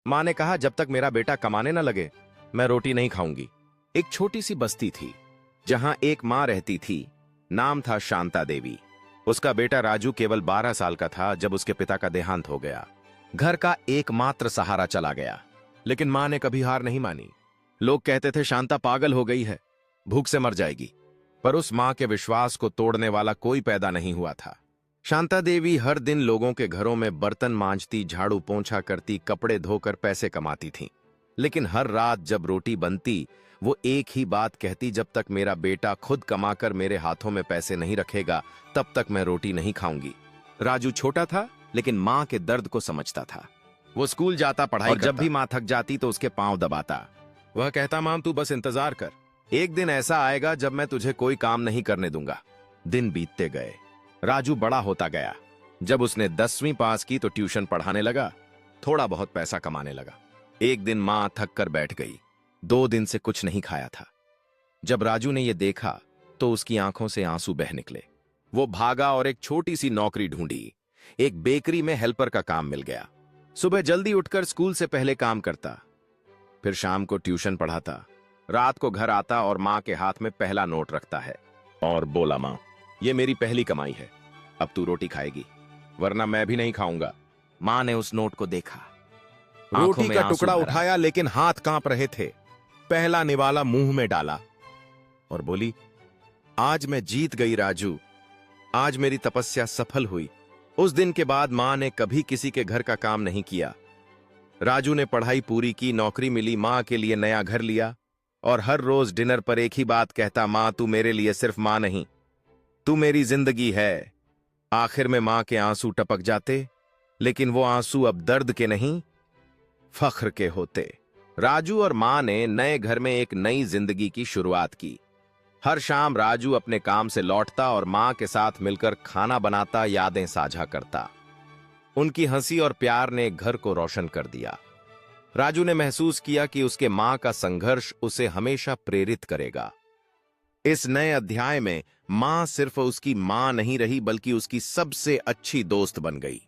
माँ ने कहा, जब तक मेरा बेटा कमाने न लगे मैं रोटी नहीं खाऊंगी। एक छोटी सी बस्ती थी जहां एक माँ रहती थी। नाम था शांता देवी। उसका बेटा राजू केवल 12 साल का था जब उसके पिता का देहांत हो गया। घर का एकमात्र सहारा चला गया। लेकिन माँ ने कभी हार नहीं मानी। लोग कहते थे शांता पागल हो गई है, भूख से मर जाएगी, पर उस माँ के विश्वास को तोड़ने वाला कोई पैदा नहीं हुआ था। शांता देवी हर दिन लोगों के घरों में बर्तन मांजती, झाड़ू पोंछा करती, कपड़े धोकर पैसे कमाती थी। लेकिन हर रात जब रोटी बनती वो एक ही बात कहती, जब तक मेरा बेटा खुद कमाकर मेरे हाथों में पैसे नहीं रखेगा तब तक मैं रोटी नहीं खाऊंगी। राजू छोटा था लेकिन माँ के दर्द को समझता था। वो स्कूल जाता, पढ़ाई करता, जब भी माँ थक जाती तो उसके पांव दबाता। वह कहता, मां तू बस इंतजार कर, एक दिन ऐसा आएगा जब मैं तुझे कोई काम नहीं करने दूंगा। दिन बीतते गए, राजू बड़ा होता गया। जब उसने 10वीं पास की तो ट्यूशन पढ़ाने लगा, थोड़ा बहुत पैसा कमाने लगा। एक दिन मां थक कर बैठ गई, 2 दिन से कुछ नहीं खाया था। जब राजू ने यह देखा तो उसकी आंखों से आंसू बह निकले। वो भागा और एक छोटी सी नौकरी ढूंढी। एक बेकरी में हेल्पर का काम मिल गया। सुबह जल्दी उठकर स्कूल से पहले काम करता, फिर शाम को ट्यूशन पढ़ाता, रात को घर आता और मां के हाथ में पहला नोट रखता है और बोला, मां ये मेरी पहली कमाई है, अब तू रोटी खाएगी वरना मैं भी नहीं खाऊंगा। मां ने उस नोट को देखा, रोटी का टुकड़ा उठाया लेकिन हाथ कांप रहे थे। पहला निवाला मुंह में डाला और बोली, आज मैं जीत गई राजू, आज मेरी तपस्या सफल हुई। उस दिन के बाद मां ने कभी किसी के घर का काम नहीं किया। राजू ने पढ़ाई पूरी की, नौकरी मिली, मां के लिए नया घर लिया और हर रोज डिनर पर एक ही बात कहता, मां तू मेरे लिए सिर्फ मां नहीं, तू मेरी जिंदगी है। आखिर में मां के आंसू टपक जाते, लेकिन वो आंसू अब दर्द के नहीं, फख्र के होते। राजू और मां ने नए घर में एक नई जिंदगी की शुरुआत की। हर शाम राजू अपने काम से लौटता और मां के साथ मिलकर खाना बनाता, यादें साझा करता। उनकी हंसी और प्यार ने घर को रोशन कर दिया। राजू ने महसूस किया कि उसके मां का संघर्ष उसे हमेशा प्रेरित करेगा। इस नए अध्याय में मां सिर्फ उसकी मां नहीं रही बल्कि उसकी सबसे अच्छी दोस्त बन गई।